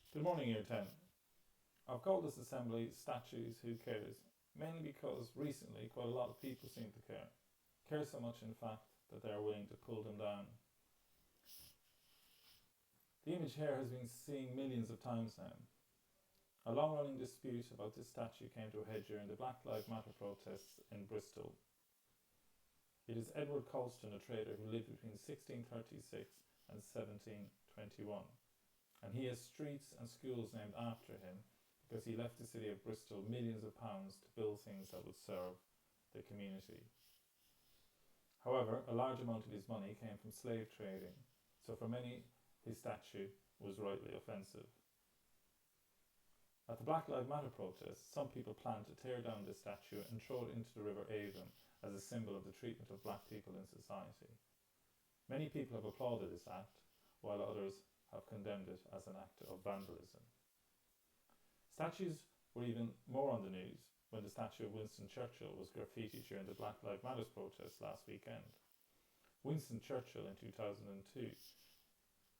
Good morning, Year 10. I've called this assembly Statues Who Cares, mainly because recently quite a lot of people seem to care. Care so much, in fact, that they are willing to pull them down. The image here has been seen millions of times now. A long running dispute about this statue came to a head during the Black Lives Matter protests in Bristol. It is Edward Colston, a trader who lived between 1636 and 1721. And he has streets and schools named after him because he left the city of Bristol millions of pounds to build things that would serve the community. However, a large amount of his money came from slave trading, so for many his statue was rightly offensive. At the Black Lives Matter protests, some people planned to tear down this statue and throw it into the River Avon as a symbol of the treatment of black people in society. Many people have applauded this act, while others have condemned it as an act of vandalism. Statues were even more on the news when the statue of Winston Churchill was graffitied during the Black Lives Matter protests last weekend. Winston Churchill in 2002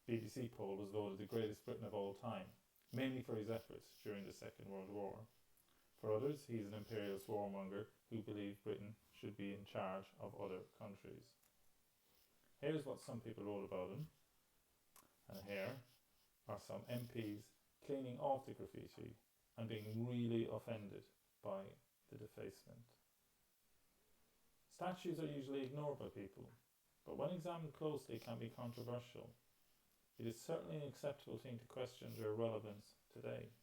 BBC poll was voted the greatest Briton of all time, mainly for his efforts during the Second World War. For others, he is an imperialist warmonger who believed Britain should be in charge of other countries. Here's what some people wrote about him, and here are some MPs cleaning off the graffiti and being really offended by the defacement. Statues are usually ignored by people, but when examined closely can be controversial. It is certainly an acceptable thing to question their relevance today.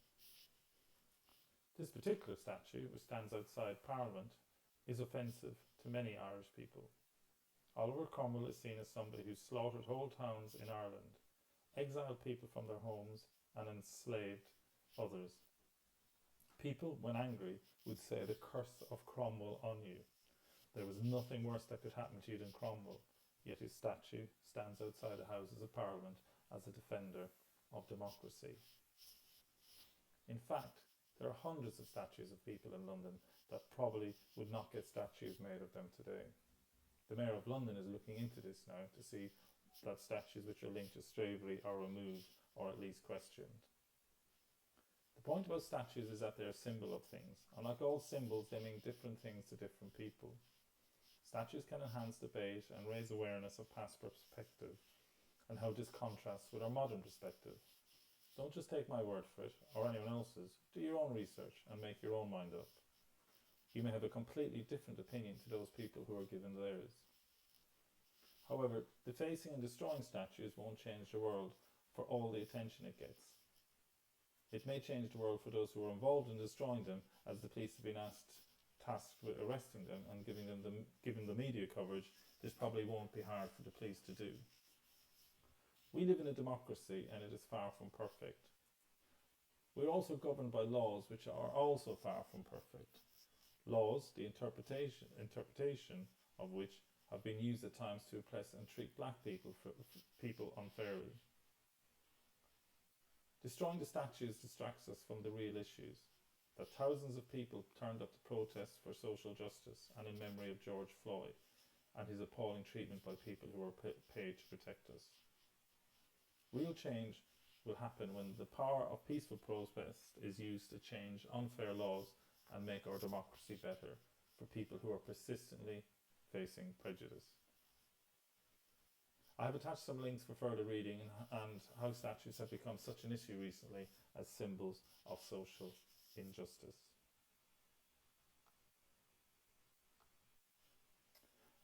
This particular statue, which stands outside Parliament, is offensive to many Irish people. Oliver Cromwell is seen as somebody who slaughtered whole towns in Ireland, exiled people from their homes, and enslaved others. People, when angry, would say the curse of Cromwell on you. There was nothing worse that could happen to you than Cromwell, yet his statue stands outside the Houses of Parliament as a defender of democracy. In fact, there are hundreds of statues of people in London that probably would not get statues made of them today. The Mayor of London is looking into this now to see that statues which are linked to slavery are removed or at least questioned. The point about statues is that they are a symbol of things, and like all symbols, they mean different things to different people. Statues can enhance debate and raise awareness of past perspective and how this contrasts with our modern perspective. Don't just take my word for it, or anyone else's. Do your own research and make your own mind up. You may have a completely different opinion to those people who are given theirs. However, defacing and destroying statues won't change the world for all the attention it gets. It may change the world for those who are involved in destroying them, as the police have been tasked with arresting them and giving the media coverage. This probably won't be hard for the police to do. We live in a democracy and it is far from perfect. We're also governed by laws which are also far from perfect. Laws, the interpretation of which have been used at times to oppress and treat black people unfairly. Destroying the statues distracts us from the real issues, that thousands of people turned up to protest for social justice and in memory of George Floyd and his appalling treatment by people who were paid to protect us. Real change will happen when the power of peaceful protest is used to change unfair laws and make our democracy better for people who are persistently facing prejudice. I have attached some links for further reading and how statues have become such an issue recently as symbols of social injustice.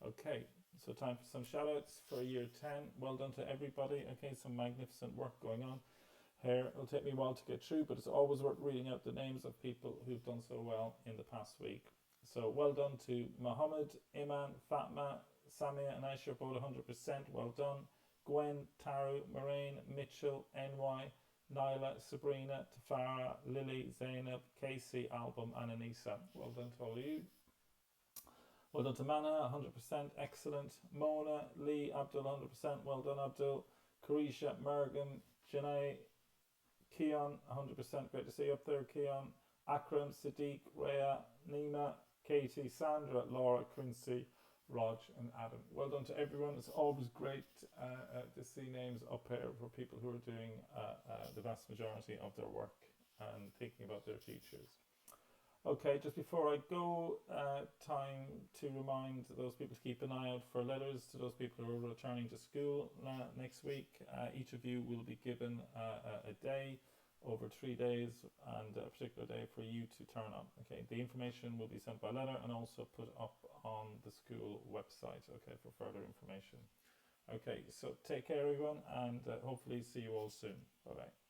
Okay, so time for some shout outs for year 10. Well done to everybody. Okay, some magnificent work going on here. It'll take me a while to get through, but it's always worth reading out the names of people who've done so well in the past week. So well done to Mohammed, Iman, Fatma, Samia and Aisha, both 100%. Well done. Gwen, Taru, Moraine, Mitchell, NY, Nyla, Sabrina, Tafara, Lily, Zainab, Casey, Album and Anissa. Well done to all of you. Well done to Mana, 100%, excellent. Mona, Lee, Abdul, 100%, well done Abdul. Carisha, Mergen, Janae, Keon, 100%, great to see you up there, Keon. Akram, Sadiq, Rhea, Nima, Katie, Sandra, Laura, Quincy, Rog and Adam. Well done to everyone. It's always great to see names up here for people who are doing the vast majority of their work and thinking about their futures. Okay, just before I go, time to remind those people to keep an eye out for letters to those people who are returning to school next week. Each of you will be given a day over 3 days and a particular day for you to turn up. Okay, the information will be sent by letter and also put up on the school website, okay, for further information. Okay, so take care everyone, and hopefully see you all soon. Bye bye.